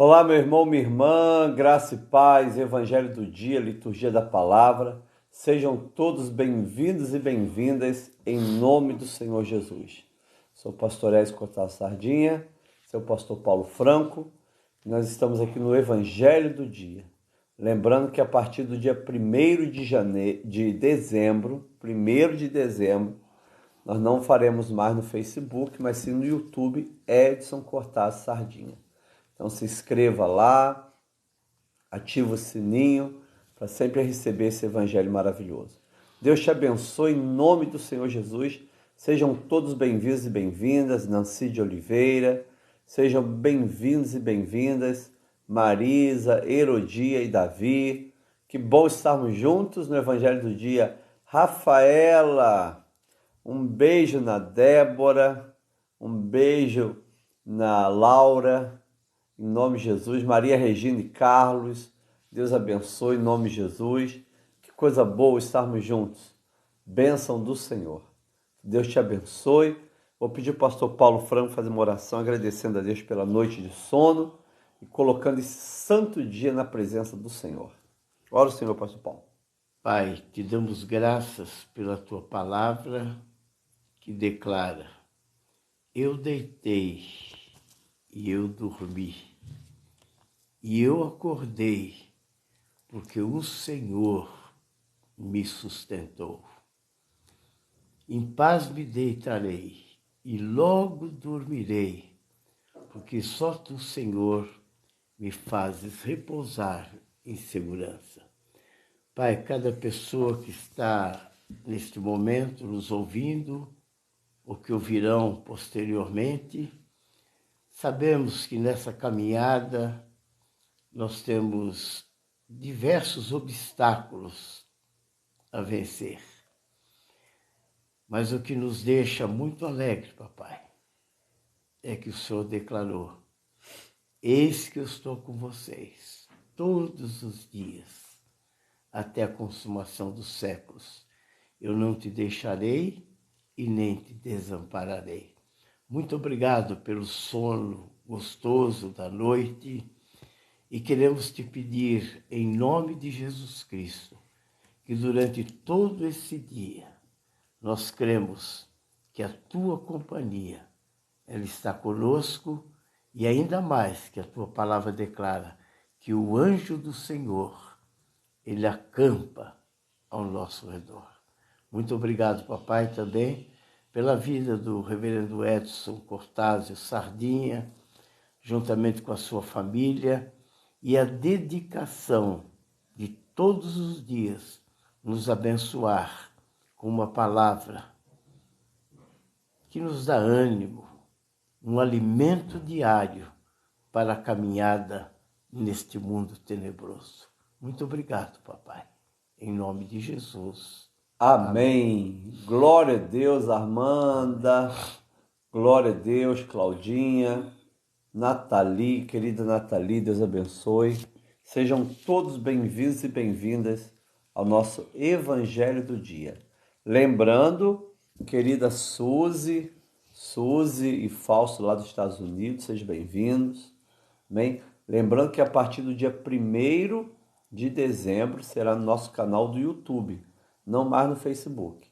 Olá, meu irmão, minha irmã, graça e paz, Evangelho do dia, liturgia da palavra. Sejam todos bem-vindos e bem-vindas em nome do Senhor Jesus. Sou o pastor Ezio Cortaz Sardinha, seu pastor Paulo Franco. Nós estamos aqui no Evangelho do dia. Lembrando que a partir do dia 1º de dezembro, nós não faremos mais no Facebook, mas sim no YouTube, Edson Cortaz Sardinha. Então se inscreva lá, ativa o sininho para sempre receber esse evangelho maravilhoso. Deus te abençoe em nome do Senhor Jesus. Sejam todos bem-vindos e bem-vindas, Nancy de Oliveira. Sejam bem-vindos e bem-vindas, Marisa, Herodia e Davi. Que bom estarmos juntos no evangelho do dia. Rafaela, um beijo na Débora, um beijo na Laura. Em nome de Jesus, Maria Regina e Carlos, Deus abençoe em nome de Jesus. Que coisa boa estarmos juntos. Bênção do Senhor. Deus te abençoe. Vou pedir ao pastor Paulo Franco fazer uma oração agradecendo a Deus pela noite de sono e colocando esse santo dia na presença do Senhor. Ora o Senhor, pastor Paulo. Pai, te damos graças pela tua palavra que declara: eu deitei e eu dormi. E eu acordei, porque o Senhor me sustentou. Em paz me deitarei e logo dormirei, porque só tu, Senhor, me fazes repousar em segurança. Pai, cada pessoa que está neste momento nos ouvindo, ou que ouvirão posteriormente, sabemos que nessa caminhada nós temos diversos obstáculos a vencer. Mas o que nos deixa muito alegre, papai, é que o Senhor declarou: eis que eu estou com vocês todos os dias, até a consumação dos séculos. Eu não te deixarei e nem te desampararei. Muito obrigado pelo sono gostoso da noite. E queremos te pedir, em nome de Jesus Cristo, que durante todo esse dia, nós cremos que a tua companhia, ela está conosco, e ainda mais que a tua palavra declara que o anjo do Senhor, ele acampa ao nosso redor. Muito obrigado, papai, também pela vida do reverendo Edson Cortaz Sardinha, juntamente com a sua família, e a dedicação de todos os dias nos abençoar com uma palavra que nos dá ânimo, um alimento diário para a caminhada neste mundo tenebroso. Muito obrigado, papai. Em nome de Jesus. Amém. Glória a Deus, Armanda. Glória a Deus, Claudinha. Nathalie, querida Nathalie, Deus abençoe. Sejam todos bem-vindos e bem-vindas ao nosso Evangelho do Dia. Lembrando, querida Suzy e Fausto lá dos Estados Unidos, sejam bem-vindos. Amém? Lembrando que a partir do dia 1º de dezembro será no nosso canal do YouTube, não mais no Facebook.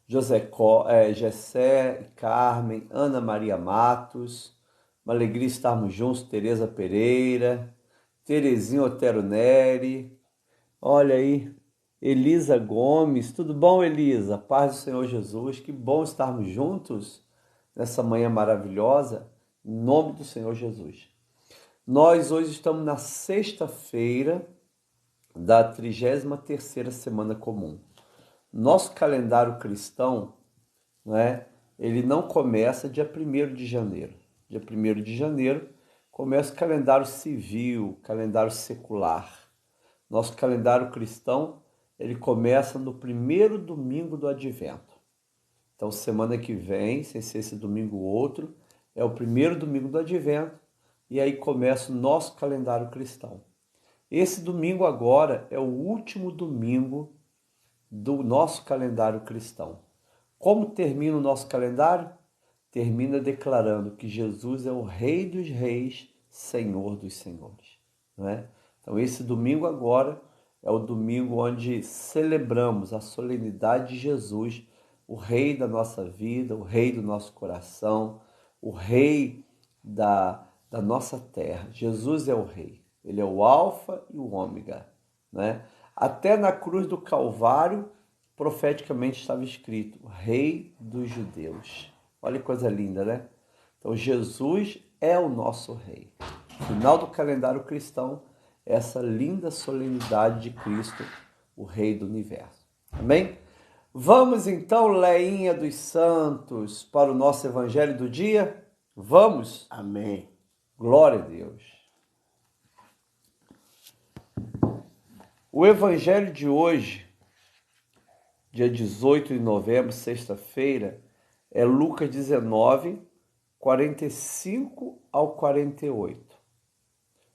Gessé, Carmen, Ana Maria Matos, uma alegria estarmos juntos, Tereza Pereira, Terezinha Otero Neri, olha aí, Elisa Gomes, tudo bom, Elisa? Paz do Senhor Jesus, que bom estarmos juntos nessa manhã maravilhosa, em nome do Senhor Jesus. Nós hoje estamos na sexta-feira da 33ª semana comum. Nosso calendário cristão, né, ele não começa dia 1º de janeiro. Dia 1º de janeiro começa o calendário civil, calendário secular. Nosso calendário cristão, ele começa no primeiro domingo do Advento. Então, semana que vem, sem ser esse domingo ou outro, é o primeiro domingo do Advento, e aí começa o nosso calendário cristão. Esse domingo agora é o último domingo do nosso calendário cristão. Como termina o nosso calendário? Termina declarando que Jesus é o Rei dos Reis, Senhor dos senhores, não é? Então esse domingo agora é o domingo onde celebramos a solenidade de Jesus, o Rei da nossa vida, o Rei do nosso coração, o Rei da nossa terra. Jesus é o Rei, Ele é o Alfa e o Ômega, né? Até na cruz do Calvário, profeticamente estava escrito, Rei dos Judeus. Olha que coisa linda, né? Então Jesus é o nosso Rei. Final do calendário cristão, essa linda solenidade de Cristo, o Rei do Universo. Amém? Vamos então, Leinha dos Santos, para o nosso Evangelho do dia? Vamos? Amém. Glória a Deus. O Evangelho de hoje, dia 18 de novembro, sexta-feira, é Lucas 19, 45 ao 48.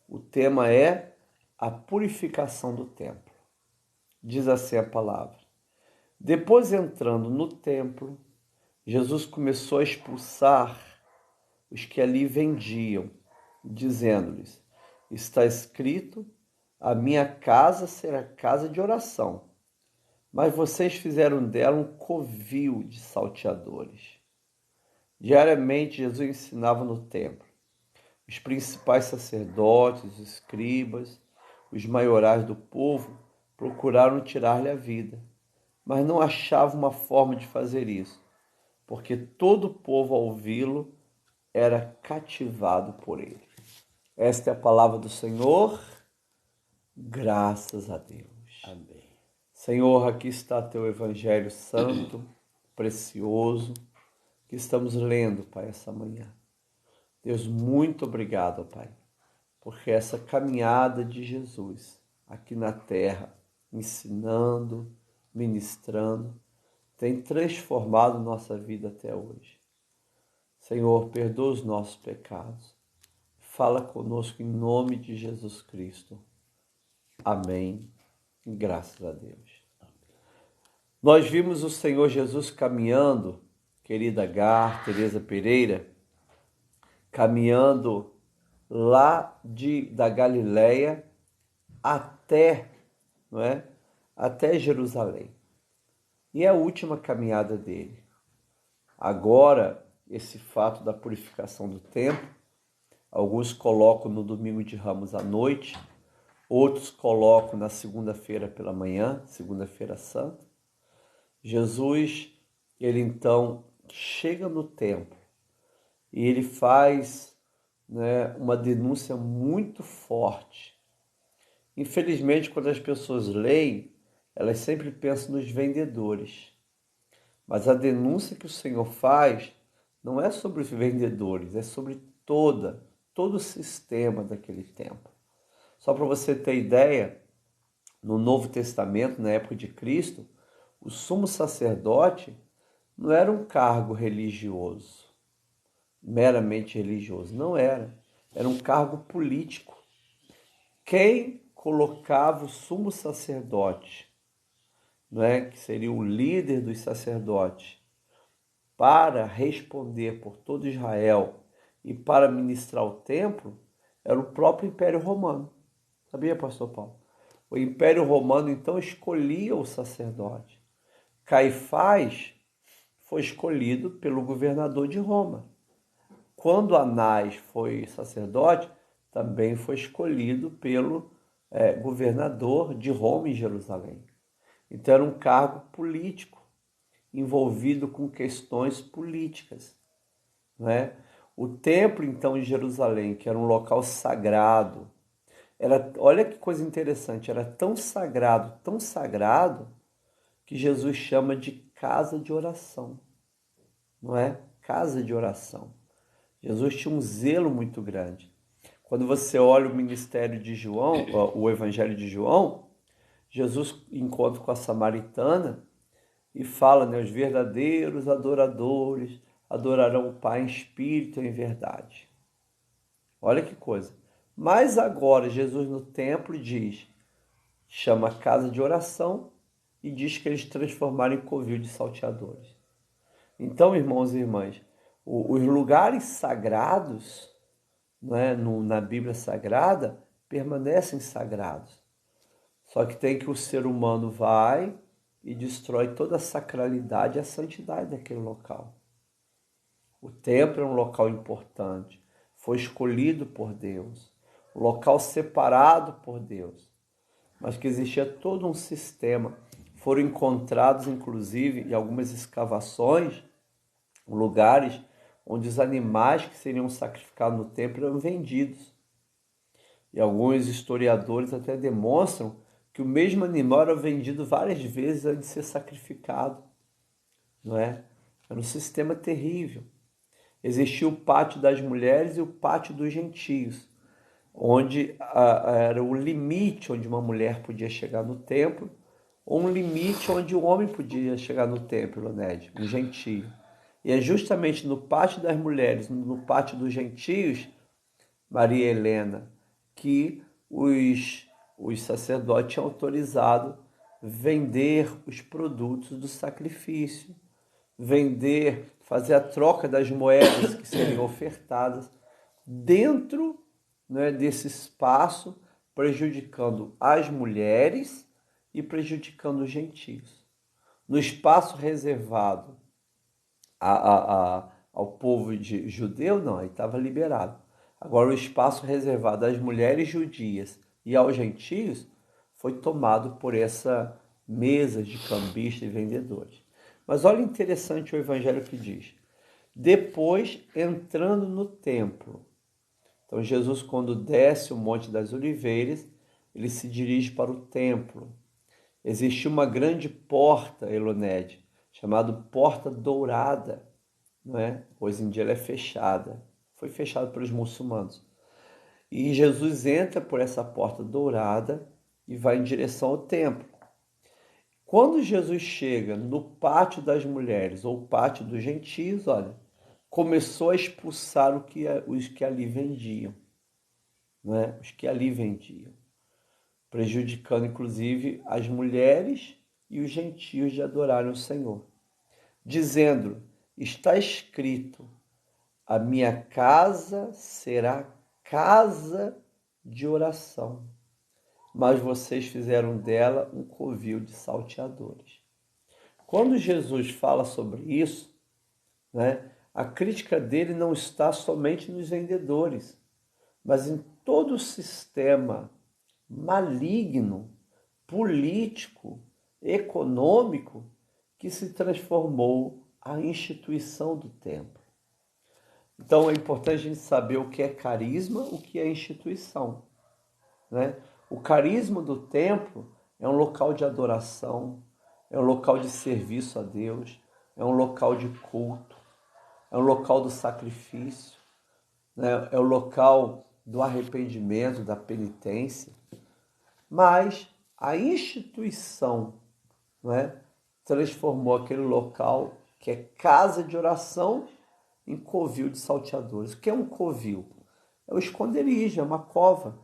O tema é a purificação do templo. Diz assim a palavra. Depois, entrando no templo, Jesus começou a expulsar os que ali vendiam, dizendo-lhes, está escrito, a minha casa será casa de oração, mas vocês fizeram dela um covil de salteadores. Diariamente, Jesus ensinava no templo. Os principais sacerdotes, os escribas, os maiorais do povo procuraram tirar-lhe a vida, mas não achavam uma forma de fazer isso, porque todo o povo, ao ouvi-lo, era cativado por ele. Esta é a palavra do Senhor, graças a Deus. Amém. Senhor, aqui está teu Evangelho santo, precioso, que estamos lendo, Pai, essa manhã. Deus, muito obrigado, Pai, porque essa caminhada de Jesus aqui na terra, ensinando, ministrando, tem transformado nossa vida até hoje. Senhor, perdoa os nossos pecados. Fala conosco em nome de Jesus Cristo. Amém. Graças a Deus. Nós vimos o Senhor Jesus caminhando, querida Gar, Tereza Pereira, caminhando lá da Galileia até, não é? Até Jerusalém. E é a última caminhada dele. Agora, esse fato da purificação do templo, alguns colocam no domingo de Ramos à noite, outros colocam na segunda-feira pela manhã, segunda-feira santa. Jesus, ele então chega no templo e ele faz, né, uma denúncia muito forte. Infelizmente, quando as pessoas leem, elas sempre pensam nos vendedores. Mas a denúncia que o Senhor faz não é sobre os vendedores, é sobre todo o sistema daquele tempo. Só para você ter ideia, no Novo Testamento, na época de Cristo, o sumo sacerdote não era um cargo religioso, meramente religioso, não era. Era um cargo político. Quem colocava o sumo sacerdote, não é, que seria o líder dos sacerdotes, para responder por todo Israel e para ministrar o templo, era o próprio Império Romano. Sabia, pastor Paulo? O Império Romano, então, escolhia o sacerdote. Caifás foi escolhido pelo governador de Roma. Quando Anás foi sacerdote, também foi escolhido pelo governador de Roma em Jerusalém. Então era um cargo político, envolvido com questões políticas, não é? O templo, então, de Jerusalém, que era um local sagrado, olha que coisa interessante, era tão sagrado, que Jesus chama de casa de oração, não é? Casa de oração. Jesus tinha um zelo muito grande. Quando você olha o ministério de João, o Evangelho de João, Jesus encontra com a samaritana e fala, né, os verdadeiros adoradores adorarão o Pai em espírito e em verdade. Olha que coisa. Mas agora Jesus no templo chama a casa de oração e diz que eles transformaram em covil de salteadores. Então, irmãos e irmãs, os lugares sagrados não é, na Bíblia Sagrada, permanecem sagrados. Só que tem que o ser humano vai e destrói toda a sacralidade e a santidade daquele local. O templo é um local importante, foi escolhido por Deus, um local separado por Deus, mas que existia todo um sistema. Foram encontrados, inclusive, em algumas escavações, lugares onde os animais que seriam sacrificados no templo eram vendidos. E alguns historiadores até demonstram que o mesmo animal era vendido várias vezes antes de ser sacrificado, não é? Era um sistema terrível. Existia o pátio das mulheres e o pátio dos gentios, onde era o limite onde uma mulher podia chegar no templo, ou um limite onde o homem podia chegar no templo, Leoned, um gentio. E é justamente no pátio das mulheres, no pátio dos gentios, Maria Helena, que os sacerdotes tinham autorizado vender os produtos do sacrifício, vender, fazer a troca das moedas que seriam ofertadas dentro, né, desse espaço, prejudicando as mulheres e prejudicando os gentios. No espaço reservado ao povo judeu, não, aí estava liberado. Agora, o espaço reservado às mulheres judias e aos gentios foi tomado por essa mesa de cambistas e vendedores. Mas olha interessante o evangelho que diz. Depois, entrando no templo. Então, Jesus, quando desce o Monte das Oliveiras, ele se dirige para o templo. Existia uma grande porta, Eloned, chamada Porta Dourada, não é? Hoje em dia ela é fechada. Foi fechada pelos muçulmanos. E Jesus entra por essa porta dourada e vai em direção ao templo. Quando Jesus chega no pátio das mulheres ou pátio dos gentios, olha, começou a expulsar os que ali vendiam, não é? Os que ali vendiam, prejudicando inclusive as mulheres e os gentios de adorarem o Senhor, dizendo: está escrito, a minha casa será casa de oração, mas vocês fizeram dela um covil de salteadores. Quando Jesus fala sobre isso, né, a crítica dele não está somente nos vendedores, mas em todo o sistema maligno, político, econômico que se transformou a instituição do templo. Então é importante a gente saber o que é carisma, o que é instituição, né? O carisma do templo é um local de adoração, é um local de serviço a Deus, é um local de culto, é um local do sacrifício, né? É o local do arrependimento, da penitência. Mas a instituição, não é, transformou aquele local que é casa de oração em covil de salteadores. O que é um covil? É o esconderijo, é uma cova,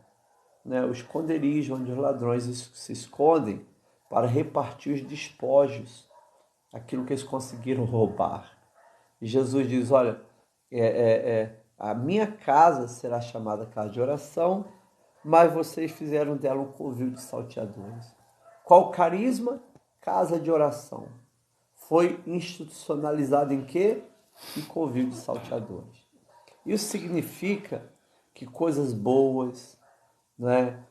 né? O esconderijo onde os ladrões se escondem para repartir os despojos, aquilo que eles conseguiram roubar. E Jesus diz: olha, a minha casa será chamada casa de oração, mas vocês fizeram dela um covil de salteadores. Qual carisma? Casa de oração. Foi institucionalizado em quê? Em covil de salteadores. Isso significa que coisas boas, né,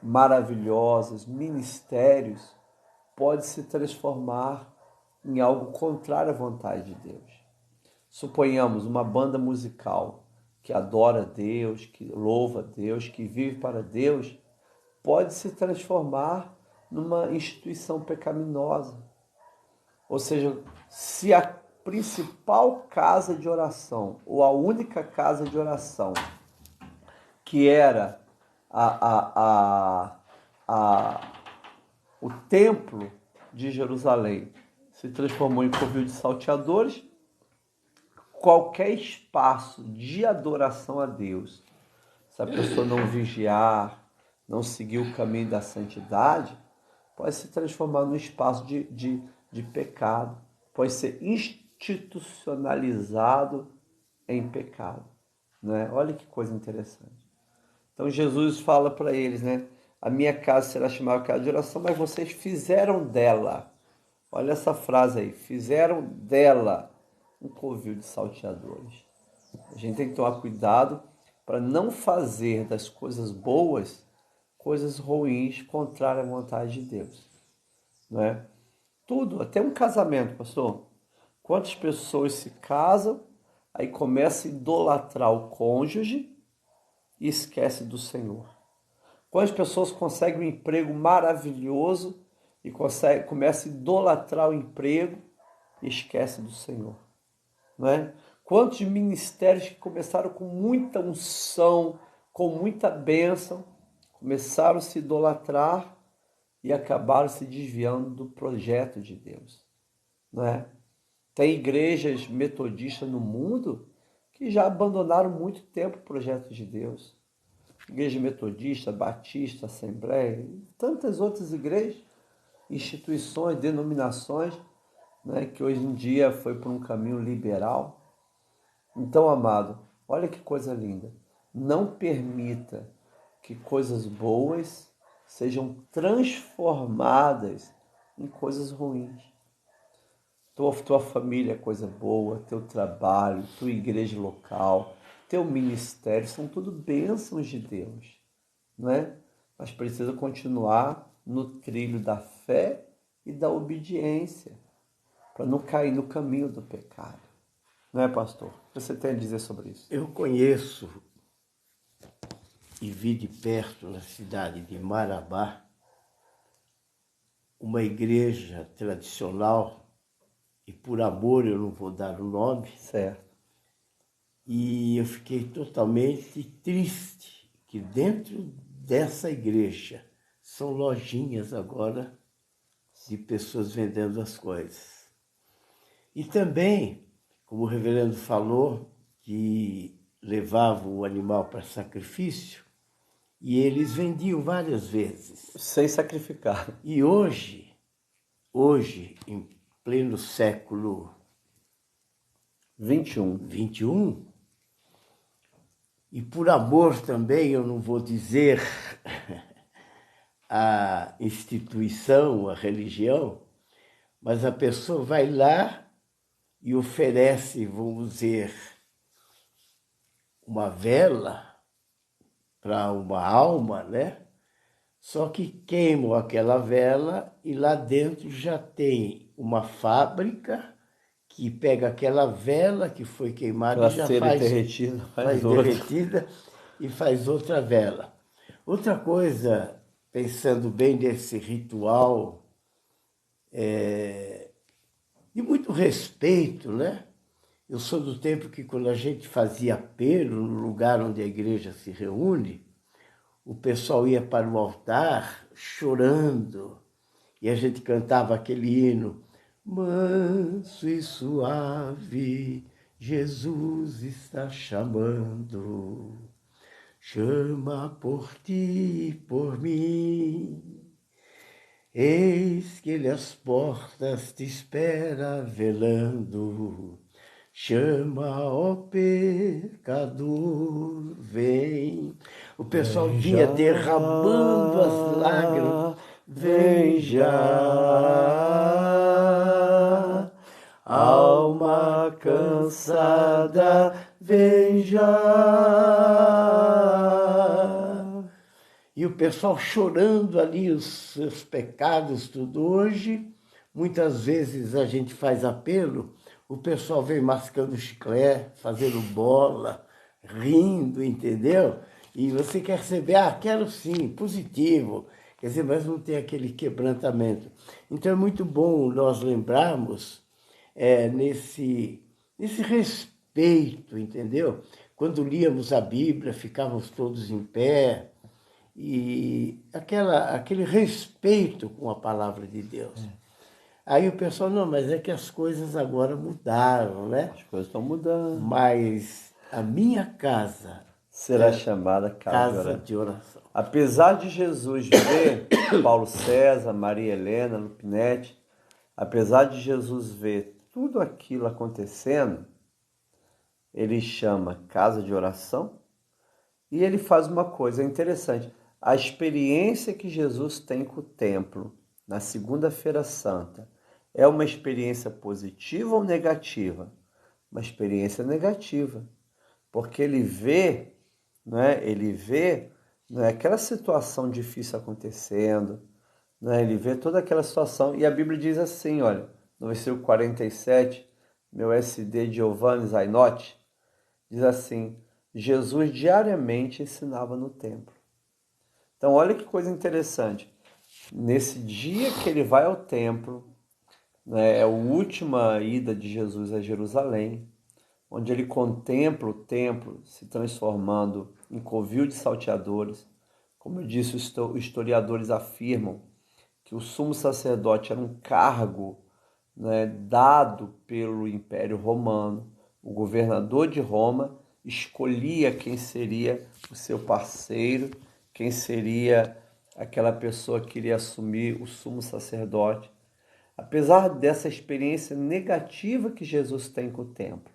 maravilhosas, ministérios, pode se transformar em algo contrário à vontade de Deus. Suponhamos uma banda musical que adora a Deus, que louva a Deus, que vive para Deus, pode se transformar numa instituição pecaminosa. Ou seja, se a principal casa de oração, ou a única casa de oração, que era o templo de Jerusalém, se transformou em covil de salteadores, qualquer espaço de adoração a Deus, se a pessoa não vigiar, não seguir o caminho da santidade, pode se transformar num espaço de pecado, pode ser institucionalizado em pecado. né? Olha que coisa interessante. Então Jesus fala para eles, né? A minha casa será chamada casa de oração, mas vocês fizeram dela. Olha essa frase aí, fizeram dela um covil de salteadores. A gente tem que tomar cuidado para não fazer das coisas boas coisas ruins, contrárias à vontade de Deus, não é? Tudo, até um casamento, pastor. Quantas pessoas se casam, aí começa a idolatrar o cônjuge e esquece do Senhor. Quantas pessoas conseguem um emprego maravilhoso e começa a idolatrar o emprego e esquece do Senhor, não é? Quantos ministérios que começaram com muita unção, com muita bênção, começaram a se idolatrar e acabaram se desviando do projeto de Deus, não é? Tem igrejas metodistas no mundo que já abandonaram muito tempo o projeto de Deus. Igreja metodista, batista, assembleia, e tantas outras igrejas, instituições, denominações, né, que hoje em dia foi por um caminho liberal. Então, amado, olha que coisa linda. Não permita que coisas boas sejam transformadas em coisas ruins. Tua família é coisa boa, teu trabalho, tua igreja local, teu ministério, são tudo bênçãos de Deus, não é? Mas precisa continuar no trilho da fé e da obediência, para não cair no caminho do pecado. Não é, pastor? O que você tem a dizer sobre isso? Eu conheço e vi de perto, na cidade de Marabá, uma igreja tradicional, e por amor eu não vou dar o nome, Certo. e eu fiquei totalmente triste que dentro dessa igreja são lojinhas agora de pessoas vendendo as coisas. E também, como o reverendo falou, que levava o animal para sacrifício, e eles vendiam várias vezes. Sem sacrificar. E hoje, em pleno século 21. E por amor também, eu não vou dizer a instituição, a religião, mas a pessoa vai lá e oferece, vamos dizer, uma vela para uma alma, né? Só que queimam aquela vela e lá dentro já tem uma fábrica que pega aquela vela que foi queimada e já faz derretida e faz outra vela. Outra coisa, pensando bem nesse ritual, de muito respeito, né? Eu sou do tempo que quando a gente fazia apelo no lugar onde a igreja se reúne, o pessoal ia para o altar chorando e a gente cantava aquele hino: manso e suave, Jesus está chamando, chama por ti e por mim. Eis que ele às portas te espera velando, chama, ó pecador, vem. O pessoal vinha derramando as lágrimas. Vem já, alma cansada, vem já. E o pessoal chorando ali os seus pecados, tudo. Hoje, muitas vezes a gente faz apelo, o pessoal vem mascando chiclete, fazendo bola, rindo, entendeu? E você quer receber, quero sim, positivo. Quer dizer, mas não tem aquele quebrantamento. Então é muito bom nós lembrarmos nesse respeito, entendeu? Quando líamos a Bíblia, ficávamos todos em pé, e aquele respeito com a palavra de Deus. Aí o pessoal, não, mas é que as coisas agora mudaram, né? As coisas estão mudando. Mas a minha casa será chamada casa de oração. Apesar de Jesus ver Paulo César, Maria Helena, Lupinete, apesar de Jesus ver tudo aquilo acontecendo, ele chama casa de oração, e ele faz uma coisa interessante. A experiência que Jesus tem com o templo na Segunda-feira Santa é uma experiência positiva ou negativa? Uma experiência negativa, porque ele vê, aquela situação difícil acontecendo, ele vê toda aquela situação, e a Bíblia diz assim, olha, no versículo 47, meu SD Giovanni Zainotti, diz assim, Jesus diariamente ensinava no templo. Então, olha que coisa interessante. Nesse dia que ele vai ao templo, é a última ida de Jesus a Jerusalém, onde ele contempla o templo se transformando em covil de salteadores. Como eu disse, os historiadores afirmam que o sumo sacerdote era um cargo, dado pelo Império Romano. O governador de Roma escolhia quem seria o seu parceiro, quem seria aquela pessoa que iria assumir o sumo sacerdote. Apesar dessa experiência negativa que Jesus tem com o templo,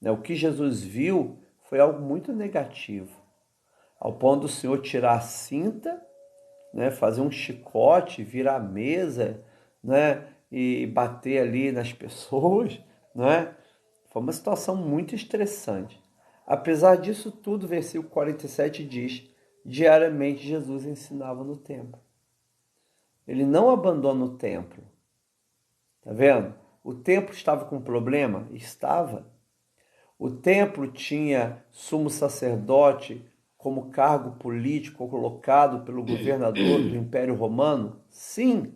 o que Jesus viu foi algo muito negativo, ao ponto do Senhor tirar a cinta, fazer um chicote, virar a mesa, e bater ali nas pessoas, Foi uma situação muito estressante. Apesar disso tudo, o versículo 47 diz, diariamente Jesus ensinava no templo. Ele não abandona o templo. Tá vendo? O templo estava com problema? Estava. O templo tinha sumo sacerdote como cargo político colocado pelo governador do Império Romano? Sim.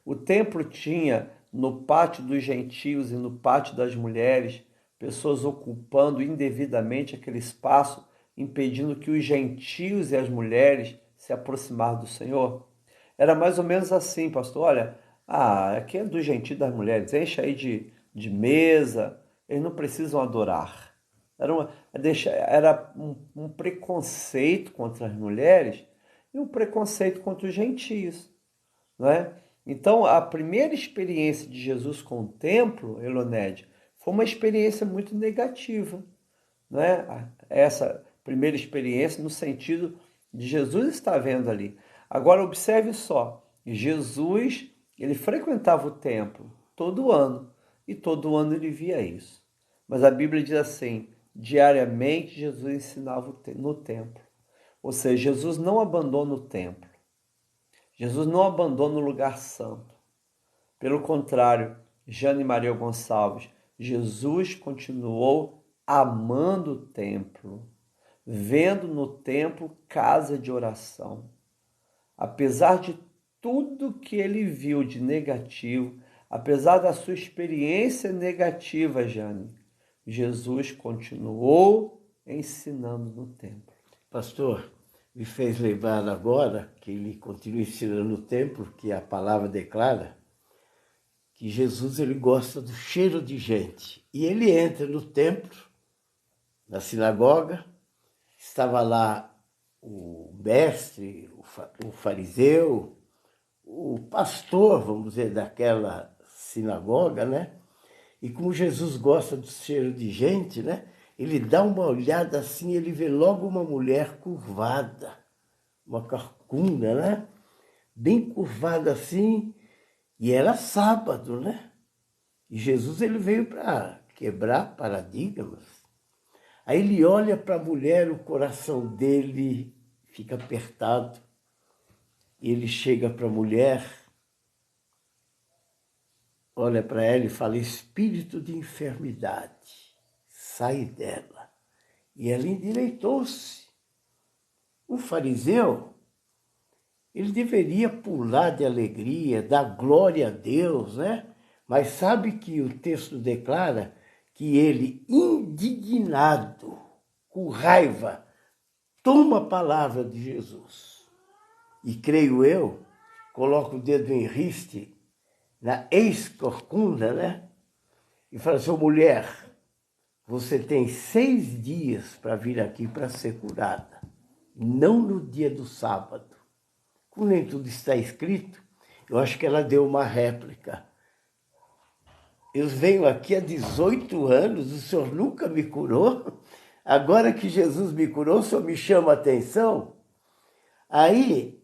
O templo tinha no pátio dos gentios e no pátio das mulheres pessoas ocupando indevidamente aquele espaço, impedindo que os gentios e as mulheres se aproximassem do Senhor? Era mais ou menos assim, pastor. Olha, aqui é do gentio e das mulheres, enche aí de mesa, eles não precisam adorar. Era um preconceito contra as mulheres e um preconceito contra os gentios, não é? Então, a primeira experiência de Jesus com o templo, Eloned, foi uma experiência muito negativa, não é? Essa primeira experiência no sentido de Jesus estar vendo ali. Agora, observe só, Jesus, ele frequentava o templo todo ano, e todo ano ele via isso. Mas a Bíblia diz assim, diariamente Jesus ensinava no templo. Ou seja, Jesus não abandona o templo. Jesus não abandona o lugar santo. Pelo contrário, Jane Maria Gonçalves, Jesus continuou amando o templo, vendo no templo casa de oração. Apesar de tudo que ele viu de negativo, apesar da sua experiência negativa, Jane, Jesus continuou ensinando no templo. Pastor, me fez lembrar agora que ele continua ensinando no templo, que a palavra declara que Jesus ele gosta do cheiro de gente. E ele entra no templo, na sinagoga, estava lá o mestre, o fariseu, o pastor, vamos dizer, daquela sinagoga, né? E como Jesus gosta do cheiro de gente, né? Ele dá uma olhada assim, ele vê logo uma mulher curvada, uma carcunda, né? Bem curvada assim, e era sábado, né? E Jesus ele veio para quebrar paradigmas. Aí ele olha para a mulher, o coração dele fica apertado. E ele chega para a mulher, olha para ela e fala, espírito de enfermidade, sai dela. E ela endireitou-se. O fariseu, ele deveria pular de alegria, dar glória a Deus, né? Mas sabe que o texto declara que ele, indignado, com raiva, toma a palavra de Jesus. E creio eu, coloca o dedo em riste, na ex-corcunda, né? E fala assim, mulher, você tem 6 dias para vir aqui para ser curada, não no dia do sábado. Como nem tudo está escrito, eu acho que ela deu uma réplica. eu venho aqui há 18 anos, o senhor nunca me curou? Agora que Jesus me curou, o senhor me chama a atenção? Aí,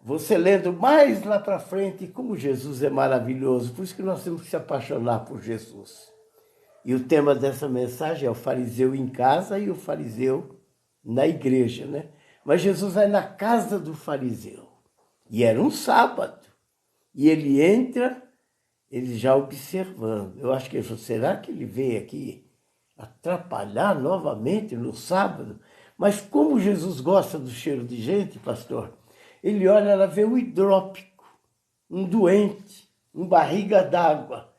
você lendo mais lá para frente, como Jesus é maravilhoso, por isso que nós temos que se apaixonar por Jesus. E o tema dessa mensagem é o fariseu em casa e o fariseu na igreja, né? Mas Jesus vai na casa do fariseu. E era um sábado. E ele entra, ele já observando. Eu acho que ele falou, será que ele veio aqui atrapalhar novamente no sábado? Mas como Jesus gosta do cheiro de gente, pastor, ele olha, ela vê um hidrópico, um doente, um barriga d'água.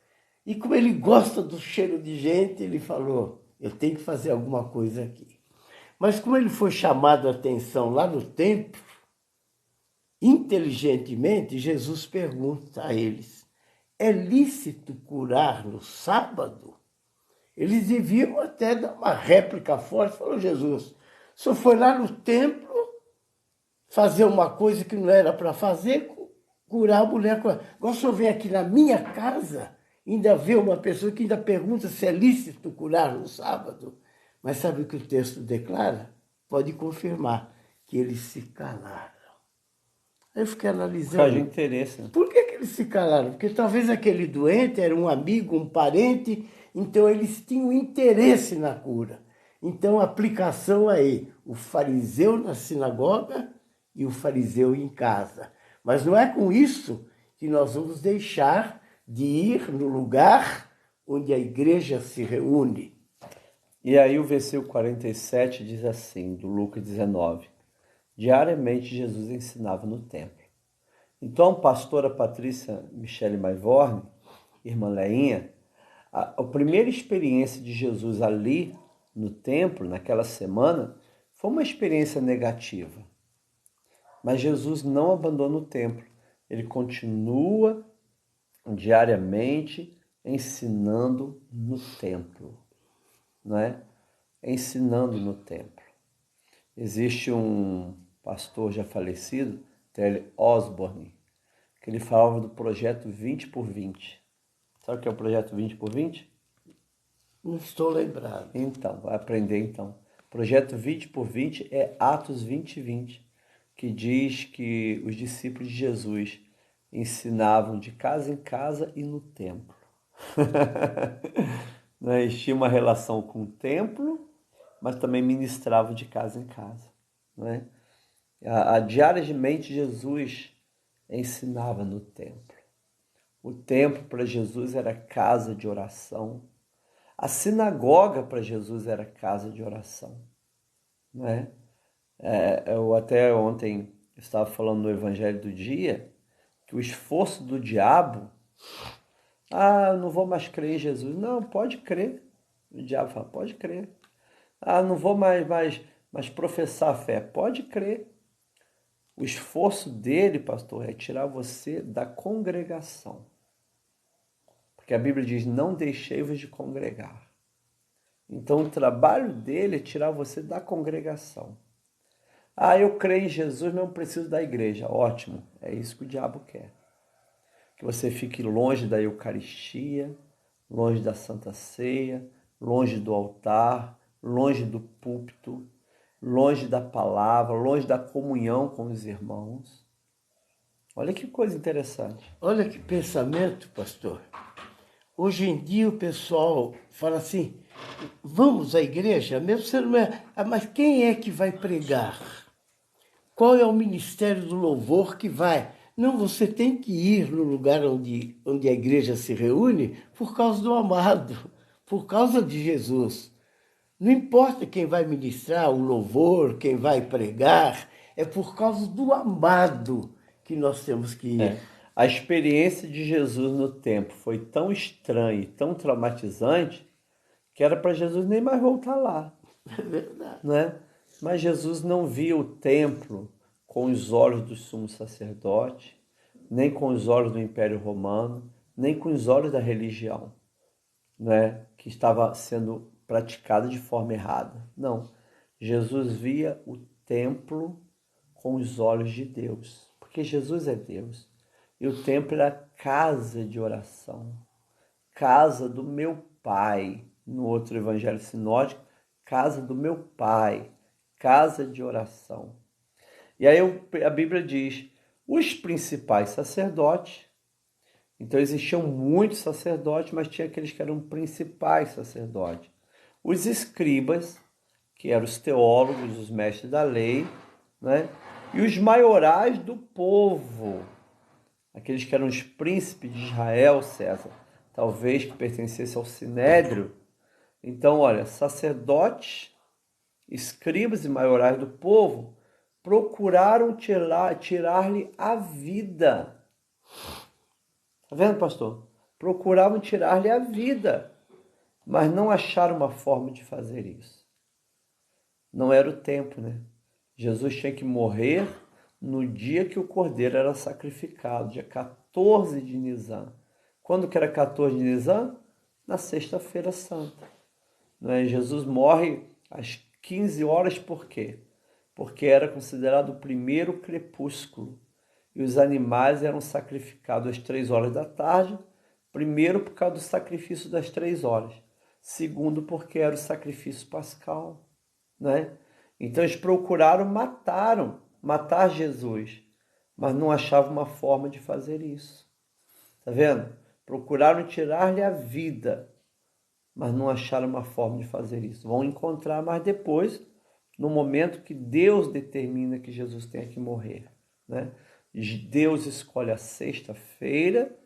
E como ele gosta do cheiro de gente, ele falou, eu tenho que fazer alguma coisa aqui. Mas como ele foi chamado a atenção lá no templo, inteligentemente, Jesus pergunta a eles, é lícito curar no sábado? Eles deviam até dar uma réplica forte, falou Jesus, o senhor foi lá no templo fazer uma coisa que não era para fazer, curar a mulher. Agora o senhor vem aqui na minha casa, ainda vê uma pessoa que ainda pergunta se é lícito curar no sábado. Mas sabe o que o texto declara? Pode confirmar que eles se calaram. Aí eu fiquei analisando. Por causa de interesse. Por que eles se calaram? Porque talvez aquele doente era um amigo, um parente, então eles tinham interesse na cura. Então a aplicação aí, o fariseu na sinagoga e o fariseu em casa. Mas não é com isso que nós vamos deixar de ir no lugar onde a igreja se reúne. E aí o versículo 47 diz assim, do Lucas 19. Diariamente Jesus ensinava no templo. Então a pastora Patrícia Michele Maivorne, irmã Leinha, a primeira experiência de Jesus ali no templo, naquela semana, foi uma experiência negativa. Mas Jesus não abandona o templo. Ele continua diariamente ensinando no templo, não é? Ensinando no templo. Existe um pastor já falecido, T.L. Osborne, que ele falava do projeto 20 por 20. Sabe o que é o projeto 20 por 20? Não estou lembrado. Então, vai aprender então. Projeto 20 por 20 é Atos 20 e 20, que diz que os discípulos de Jesus ensinavam de casa em casa e no templo. Eles tinham uma relação com o templo, mas também ministravam de casa em casa. Né? Diariamente Jesus ensinava no templo. O templo para Jesus era casa de oração. A sinagoga para Jesus era casa de oração. Não é? Eu até ontem estava falando no Evangelho do Dia que o esforço do diabo, eu não vou mais crer em Jesus. Não, pode crer. O diabo fala, pode crer. Não vou mais professar a fé. Pode crer. O esforço dele, pastor, é tirar você da congregação. Porque a Bíblia diz, não deixei-vos de congregar. Então o trabalho dele é tirar você da congregação. Eu creio em Jesus, não preciso da igreja. Ótimo, é isso que o diabo quer. Que você fique longe da Eucaristia, longe da Santa Ceia, longe do altar, longe do púlpito, longe da palavra, longe da comunhão com os irmãos. Olha que coisa interessante. Olha que pensamento, pastor. Hoje em dia o pessoal fala assim, vamos à igreja, mesmo se não é... mas quem é que vai pregar? Qual é o ministério do louvor que vai? Não, você tem que ir no lugar onde a igreja se reúne por causa do amado, por causa de Jesus. Não importa quem vai ministrar o louvor, quem vai pregar, é por causa do amado que nós temos que ir. A experiência de Jesus no templo foi tão estranha e tão traumatizante que era para Jesus nem mais voltar lá. É verdade. Né? Mas Jesus não via o templo com os olhos do sumo sacerdote, nem com os olhos do Império Romano, nem com os olhos da religião, né? Que estava sendo praticada de forma errada. Não. Jesus via o templo com os olhos de Deus, porque Jesus é Deus. E o templo era casa de oração, casa do meu pai. No outro evangelho sinótico, casa do meu pai, casa de oração. E aí a Bíblia diz, os principais sacerdotes, então existiam muitos sacerdotes, mas tinha aqueles que eram principais sacerdotes. Os escribas, que eram os teólogos, os mestres da lei, né? E os maiorais do povo, aqueles que eram os príncipes de Israel, César, talvez que pertencesse ao Sinédrio. Então, olha, sacerdotes, escribas e maiorais do povo procuraram tirar-lhe a vida. Está vendo, pastor? Procuravam tirar-lhe a vida, mas não acharam uma forma de fazer isso. Não era o tempo, né? Jesus tinha que morrer no dia que o cordeiro era sacrificado, dia 14 de Nisan. Quando que era 14 de Nisan? Na sexta-feira santa. Né? Jesus morre às 15 horas, por quê? Porque era considerado o primeiro crepúsculo. E os animais eram sacrificados às 3 horas da tarde, primeiro por causa do sacrifício das 3 horas, segundo porque era o sacrifício pascal, né? Então eles procuraram matar Jesus, mas não achavam uma forma de fazer isso. Tá vendo? Procuraram tirar-lhe a vida, mas não acharam uma forma de fazer isso. Vão encontrar mais depois, no momento que Deus determina que Jesus tenha que morrer, né? Deus escolhe a sexta-feira,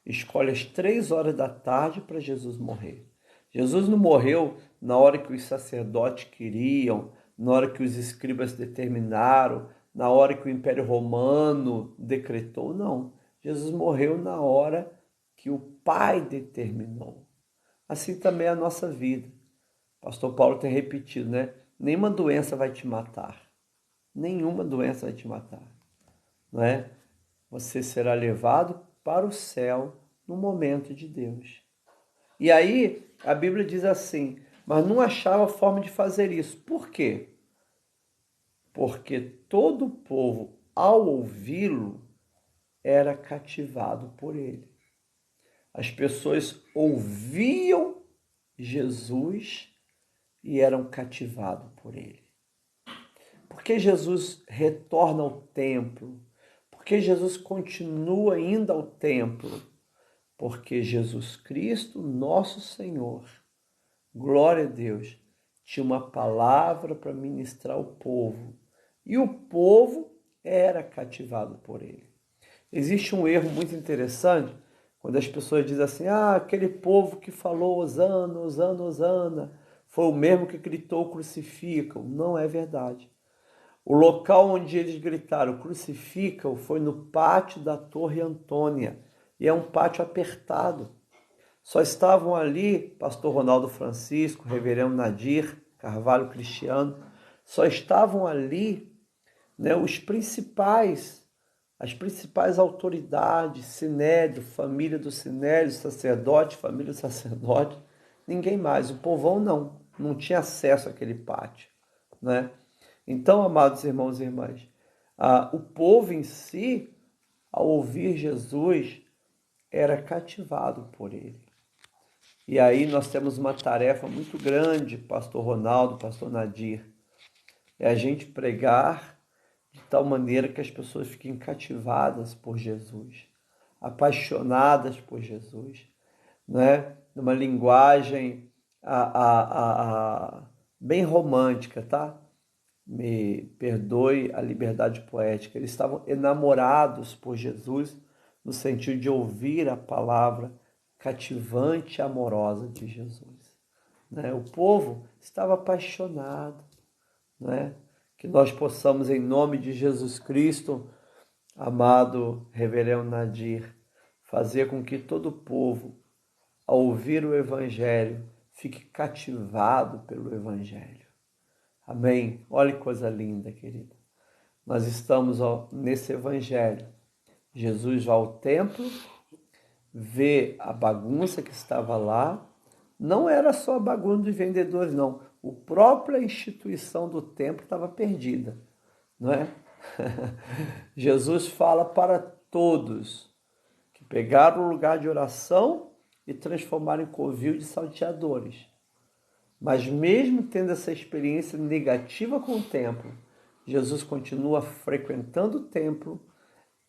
escolhe as 3 horas da tarde para Jesus morrer. Jesus não morreu na hora que os sacerdotes queriam, na hora que os escribas determinaram, na hora que o Império Romano decretou, não. Jesus morreu na hora que o Pai determinou. Assim também é a nossa vida. O pastor Paulo tem repetido, né? Nenhuma doença vai te matar. Nenhuma doença vai te matar. Não é? Você será levado para o céu no momento de Deus. E aí a Bíblia diz assim, mas não achava forma de fazer isso. Por quê? Porque todo o povo, ao ouvi-lo, era cativado por ele. As pessoas ouviam Jesus e eram cativados por ele. Por que Jesus retorna ao templo? Por que Jesus continua indo ao templo? Porque Jesus Cristo, nosso Senhor, glória a Deus, tinha uma palavra para ministrar ao povo. E o povo era cativado por ele. Existe um erro muito interessante quando as pessoas dizem assim, aquele povo que falou Hosana, Hosana, Hosana, foi o mesmo que gritou crucificam. Não é verdade. O local onde eles gritaram crucificam foi no pátio da Torre Antônia. E é um pátio apertado. Só estavam ali pastor Ronaldo Francisco, reverendo Nadir Carvalho Cristiano, só estavam ali, né, as principais autoridades, Sinédrio, família do Sinédrio, sacerdote, família do sacerdote, ninguém mais. O povão não tinha acesso àquele pátio, né? Então, amados irmãos e irmãs, o povo em si, ao ouvir Jesus, era cativado por ele. E aí nós temos uma tarefa muito grande, pastor Ronaldo, pastor Nadir, é a gente pregar de tal maneira que as pessoas fiquem cativadas por Jesus, apaixonadas por Jesus, né? Numa linguagem bem romântica, tá? Me perdoe a liberdade poética. Eles estavam enamorados por Jesus, no sentido de ouvir a palavra cativante e amorosa de Jesus. Né? O povo estava apaixonado. Né? Que nós possamos, em nome de Jesus Cristo, amado reverendo Nadir, fazer com que todo o povo, ao ouvir o Evangelho, fique cativado pelo Evangelho. Amém? Olha que coisa linda, querida. Nós estamos nesse Evangelho. Jesus vai ao templo, vê a bagunça que estava lá. Não era só a bagunça dos vendedores, não. A própria instituição do templo estava perdida, não é? Jesus fala para todos que pegaram o lugar de oração e transformaram em covil de salteadores. Mas mesmo tendo essa experiência negativa com o templo, Jesus continua frequentando o templo,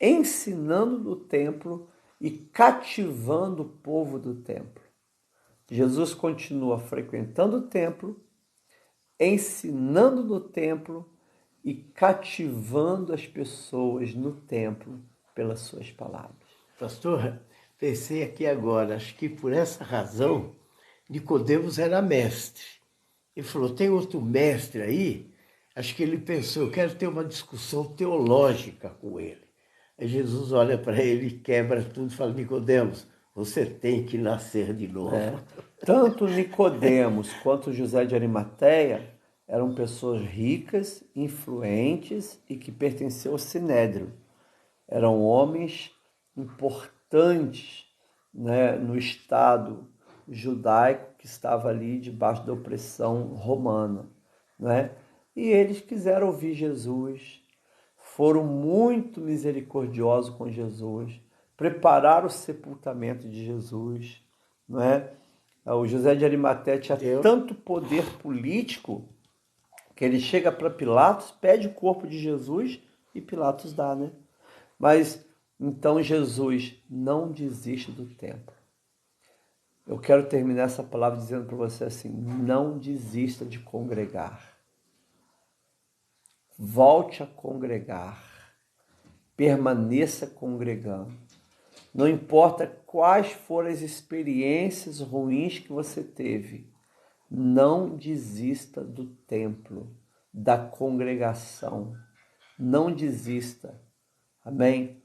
ensinando no templo e cativando o povo do templo. Jesus continua frequentando o templo, ensinando no templo e cativando as pessoas no templo pelas suas palavras. Pastor, pensei aqui agora, acho que por essa razão, Nicodemos era mestre. Ele falou, tem outro mestre aí? Acho que ele pensou, eu quero ter uma discussão teológica com ele. Aí Jesus olha para ele e quebra tudo e fala, Nicodemos, você tem que nascer de novo. Tanto Nicodemos quanto José de Arimateia eram pessoas ricas, influentes e que pertenciam ao Sinédrio. Eram homens importantes, né, no Estado judaico que estava ali debaixo da opressão romana, né? E eles quiseram ouvir Jesus, foram muito misericordiosos com Jesus, prepararam o sepultamento de Jesus, não é? O José de Arimateia tinha tanto poder político que ele chega para Pilatos, pede o corpo de Jesus e Pilatos dá, né? Mas então Jesus não desiste do templo. Eu quero terminar essa palavra dizendo para você assim, não desista de congregar. Volte a congregar. Permaneça congregando. Não importa quais foram as experiências ruins que você teve, não desista do templo, da congregação. Não desista. Amém?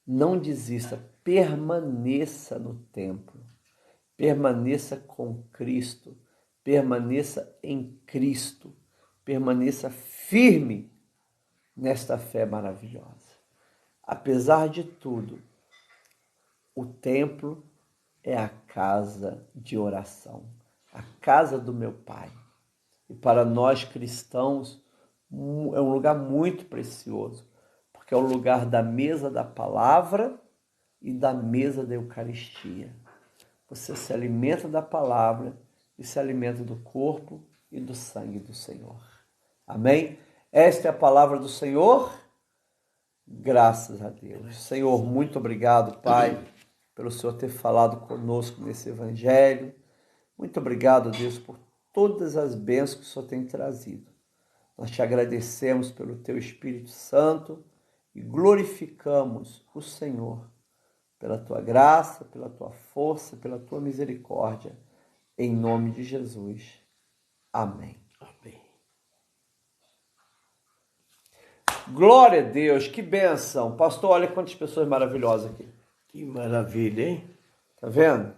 Não desista. Permaneça no templo. Permaneça com Cristo. Permaneça em Cristo. Permaneça firme nesta fé maravilhosa. Apesar de tudo, o templo é a casa de oração, a casa do meu Pai. E para nós cristãos é um lugar muito precioso, porque é o lugar da mesa da palavra e da mesa da Eucaristia. Você se alimenta da palavra e se alimenta do corpo e do sangue do Senhor. Amém? Esta é a palavra do Senhor. Graças a Deus. Senhor, muito obrigado, Pai, pelo Senhor ter falado conosco nesse evangelho. Muito obrigado, Deus, por todas as bênçãos que o Senhor tem trazido. Nós te agradecemos pelo teu Espírito Santo e glorificamos o Senhor pela tua graça, pela tua força, pela tua misericórdia. Em nome de Jesus. Amém. Amém. Glória a Deus, que bênção. Pastor, olha quantas pessoas maravilhosas aqui. Que maravilha, hein? Tá vendo?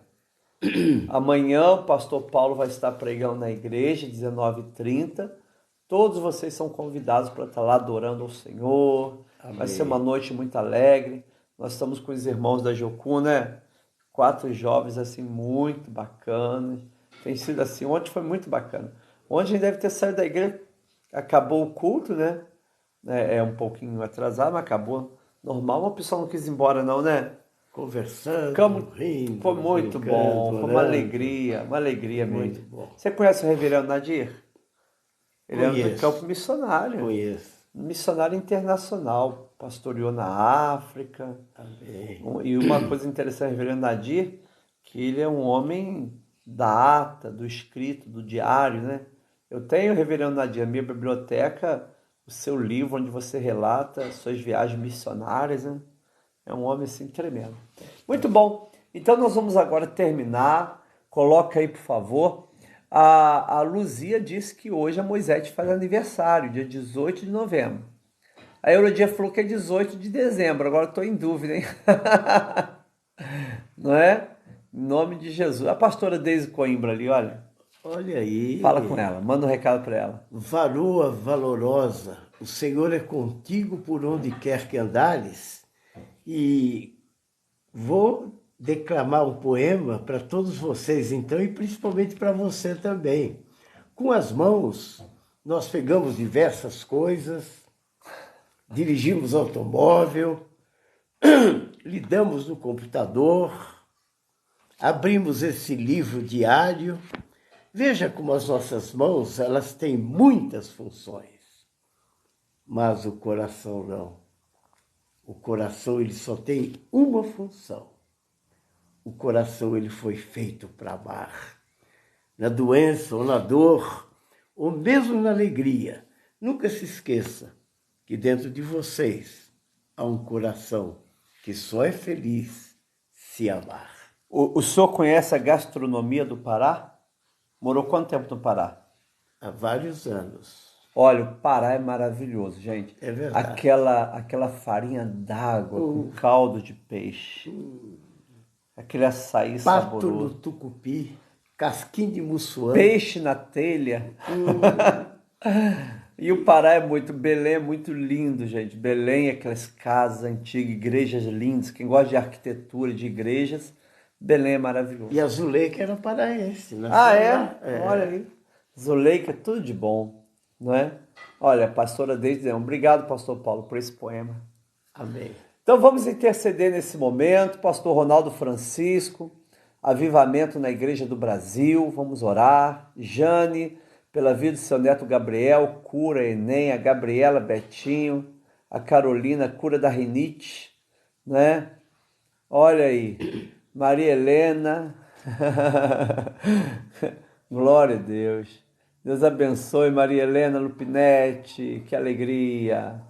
Amanhã o pastor Paulo vai estar pregando na igreja, 19h30. Todos vocês são convidados para estar lá adorando ao Senhor. Amém. Vai ser uma noite muito alegre. Nós estamos com os irmãos da Jocum, né? 4 jovens, assim, muito bacanas. Tem sido assim, ontem foi muito bacana. Ontem a gente deve ter saído da igreja, acabou o culto, né? É um pouquinho atrasado, mas acabou normal. Uma pessoa não quis ir embora não, né? Conversando, rindo. Foi muito bom, foi uma alegria mesmo. Muito bom. Você conhece o reverendo Nadir? Ele é do campo missionário. Conheço. Missionário internacional, pastoreou na África. Amém. E uma coisa interessante do reverendo Nadir, que ele é um homem da ata, do escrito, do diário, né? Eu tenho, reverendo Nadir, a minha biblioteca, o seu livro onde você relata suas viagens missionárias, né? É um homem assim tremendo. Muito bom. Então nós vamos agora terminar. Coloca aí, por favor. A Luzia disse que hoje a Moisés faz aniversário, dia 18 de novembro. A Eurodia falou que é 18 de dezembro. Agora estou em dúvida, hein? Não é? Em nome de Jesus. A pastora Deise Coimbra ali, olha. Olha aí. Fala com ela, manda um recado para ela. Varoa valorosa, o Senhor é contigo por onde quer que andares. E vou declamar um poema para todos vocês, então, e principalmente para você também. Com as mãos, nós pegamos diversas coisas, dirigimos automóvel, lidamos no computador, abrimos esse livro diário. Veja como as nossas mãos, elas têm muitas funções, mas o coração não. O coração, ele só tem uma função. O coração, ele foi feito para amar. Na doença ou na dor, ou mesmo na alegria, nunca se esqueça que dentro de vocês há um coração que só é feliz se amar. O senhor conhece a gastronomia do Pará? Morou quanto tempo no Pará? Há vários anos. Olha, o Pará é maravilhoso, gente. É verdade. Aquela farinha d'água com caldo de peixe. Aquele açaí Pato no saboroso. tucupi, casquinho de mussuã. Peixe na telha. E o Pará é Belém é muito lindo, gente. Belém é aquelas casas antigas, igrejas lindas. Quem gosta de arquitetura, de igrejas, Belém é maravilhoso. E a Zuleika era paraense. Ah, é? Olha aí. Zuleika é tudo de bom, não é? Olha, a pastora Deise, obrigado, pastor Paulo, por esse poema. Amém. Então vamos interceder nesse momento, pastor Ronaldo Francisco, avivamento na Igreja do Brasil, vamos orar. Jane, pela vida do seu neto Gabriel, cura Enem, a Gabriela Betinho, a Carolina, cura da rinite, né? Olha aí, Maria Helena, glória a Deus. Deus abençoe Maria Helena Lupinetti, que alegria.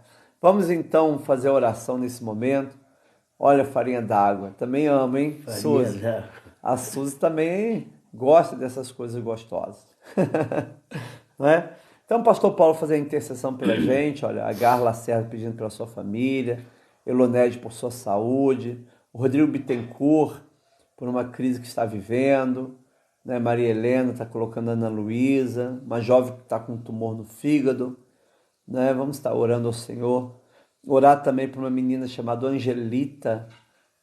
Vamos então fazer a oração nesse momento. Olha, farinha d'água, também amo, hein, Suzy? A Suzy também gosta dessas coisas gostosas. Não é? Então, pastor Paulo fazer a intercessão pela gente, olha, a Garla Lacerda pedindo pela sua família, Elonede por sua saúde, o Rodrigo Bittencourt por uma crise que está vivendo, né? Maria Helena está colocando a Ana Luísa, uma jovem que está com um tumor no fígado, né? Vamos estar orando ao Senhor. Orar também por uma menina chamada Angelita,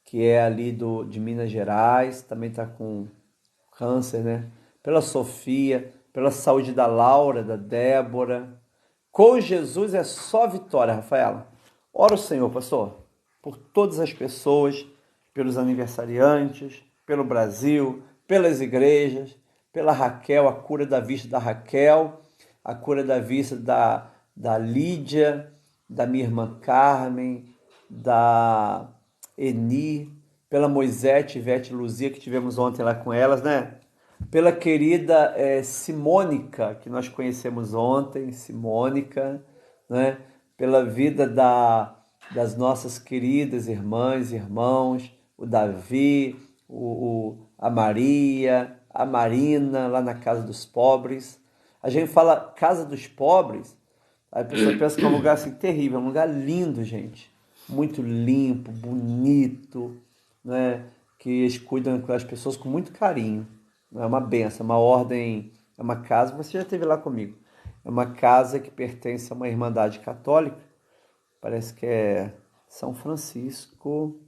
que é ali de Minas Gerais, também está com câncer, né? Pela Sofia, pela saúde da Laura, da Débora. Com Jesus é só vitória, Rafaela. Ora o Senhor, pastor, por todas as pessoas, pelos aniversariantes, pelo Brasil, pelas igrejas, pela Raquel, a cura da vista da Raquel, a cura da vista da Lídia, da minha irmã Carmen, da Eni, pela Moisete, Ivete e Luzia, que tivemos ontem lá com elas, né? Pela querida Simônica, que nós conhecemos ontem, Simônica, né? Pela vida das nossas queridas irmãs e irmãos, o Davi, a Maria, a Marina, lá na Casa dos Pobres. A gente fala Casa dos Pobres, aí a pessoa pensa que é um lugar assim terrível, é um lugar lindo, gente. Muito limpo, bonito, né? Que eles cuidam das pessoas com muito carinho. É uma benção, uma ordem, é uma casa, você já esteve lá comigo. É uma casa que pertence a uma irmandade católica, parece que é São Francisco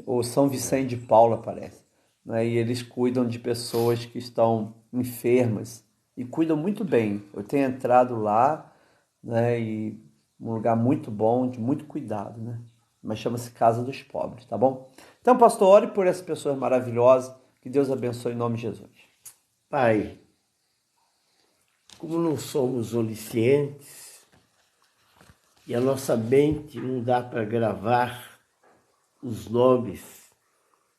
ou São Vicente de Paula, parece. Né? E eles cuidam de pessoas que estão enfermas e cuidam muito bem. Eu tenho entrado lá, né, e um lugar muito bom, de muito cuidado, né? Mas chama-se Casa dos Pobres, tá bom? Então, pastor, ore por essas pessoas maravilhosas, que Deus abençoe em nome de Jesus. Pai, como não somos oniscientes e a nossa mente não dá para gravar os nomes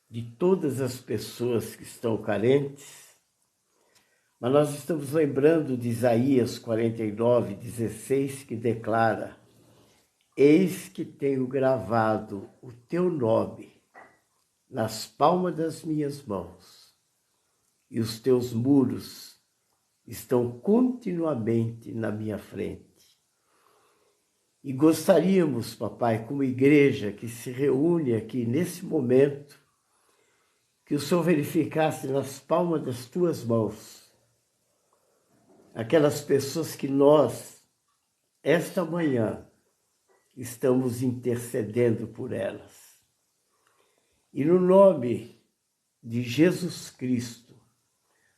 de todas as pessoas que estão carentes, mas nós estamos lembrando de Isaías 49:16, que declara: eis que tenho gravado o teu nome nas palmas das minhas mãos, e os teus muros estão continuamente na minha frente. E gostaríamos, papai, como igreja que se reúne aqui nesse momento, que o Senhor verificasse nas palmas das tuas mãos aquelas pessoas que nós, esta manhã, estamos intercedendo por elas. E no nome de Jesus Cristo,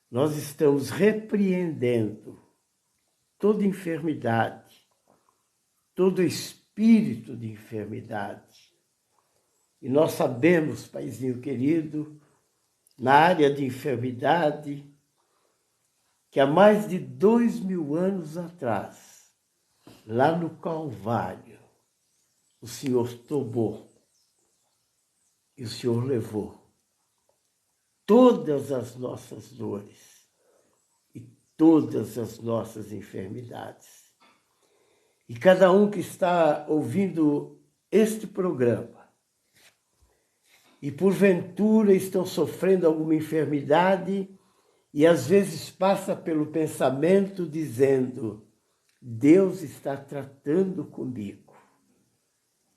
nós estamos repreendendo toda enfermidade, todo espírito de enfermidade. E nós sabemos, Paizinho querido, na área de enfermidade, que há mais de 2000 anos atrás, lá no Calvário, o Senhor tomou e o Senhor levou todas as nossas dores e todas as nossas enfermidades. E cada um que está ouvindo este programa e porventura estão sofrendo alguma enfermidade e às vezes passa pelo pensamento dizendo: Deus está tratando comigo.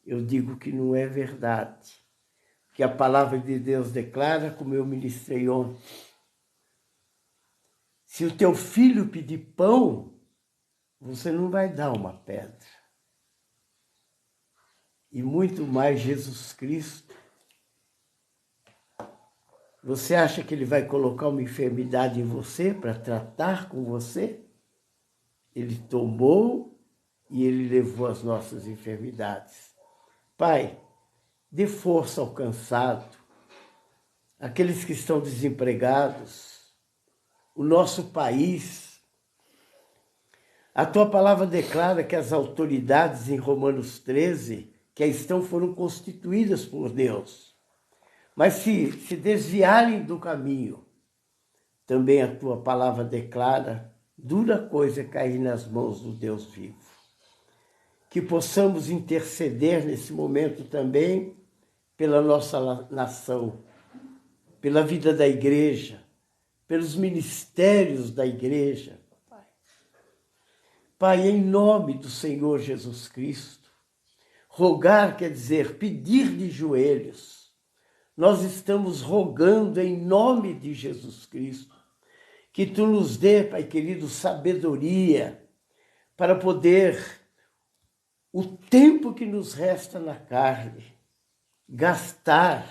Eu digo que não é verdade, que a palavra de Deus declara, como eu ministrei ontem. Se o teu filho pedir pão, você não vai dar uma pedra. E muito mais Jesus Cristo. Você acha que ele vai colocar uma enfermidade em você para tratar com você? Ele tomou e ele levou as nossas enfermidades. Pai, dê força ao cansado, aqueles que estão desempregados, o nosso país. A tua palavra declara que as autoridades em Romanos 13, que aí estão, foram constituídas por Deus. Mas se desviarem do caminho, também a tua palavra declara, dura coisa é cair nas mãos do Deus vivo. Que possamos interceder nesse momento também pela nossa nação, pela vida da igreja, pelos ministérios da igreja. Pai, em nome do Senhor Jesus Cristo, rogar quer dizer pedir de joelhos. Nós estamos rogando em nome de Jesus Cristo que Tu nos dê, Pai querido, sabedoria para poder, o tempo que nos resta na carne, gastar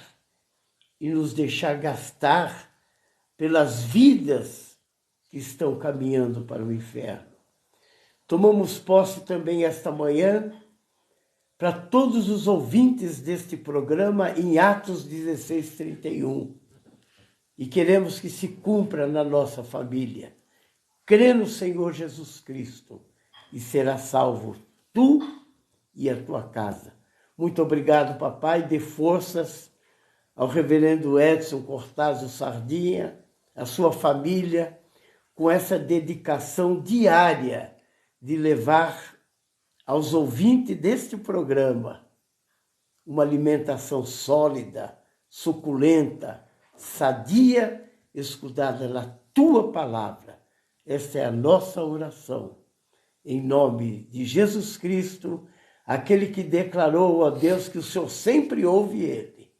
e nos deixar gastar pelas vidas que estão caminhando para o inferno. Tomamos posse também esta manhã para todos os ouvintes deste programa em Atos 16:31. E queremos que se cumpra na nossa família. Crê no Senhor Jesus Cristo e será salvo tu e a tua casa. Muito obrigado, papai. Dê forças ao reverendo Edson Cortázio Sardinha, a sua família, com essa dedicação diária de levar aos ouvintes deste programa uma alimentação sólida, suculenta, sadia, escudada na tua palavra. Esta é a nossa oração. Em nome de Jesus Cristo, aquele que declarou a Deus que o Senhor sempre ouve ele.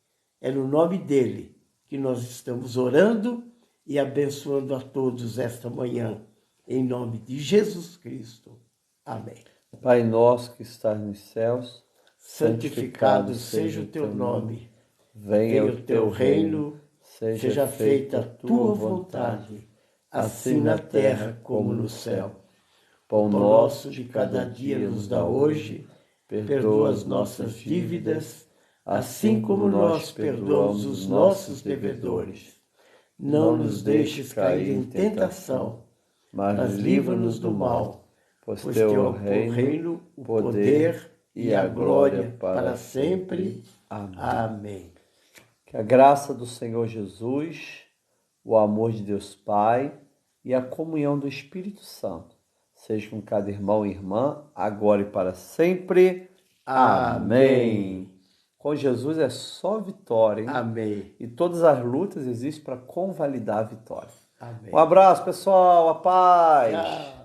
É no nome dele que nós estamos orando e abençoando a todos esta manhã. Em nome de Jesus Cristo. Amém. Pai nosso que estás nos céus, santificado seja o teu nome. Venha o teu reino, seja feita a tua vontade, assim na terra como no céu. Pão nosso de cada dia nos dá hoje, perdoa as nossas dívidas, assim como nós perdoamos os nossos devedores. Não nos deixes cair em tentação, mas livra-nos do mal, pois teu é o reino, o poder e a glória para sempre. Amém. Que a graça do Senhor Jesus, o amor de Deus Pai e a comunhão do Espírito Santo seja com cada irmão e irmã, agora e para sempre. Amém. Com Jesus é só vitória, hein? Amém. E todas as lutas existem para convalidar a vitória. Amém. Um abraço, pessoal. A paz. Tchau.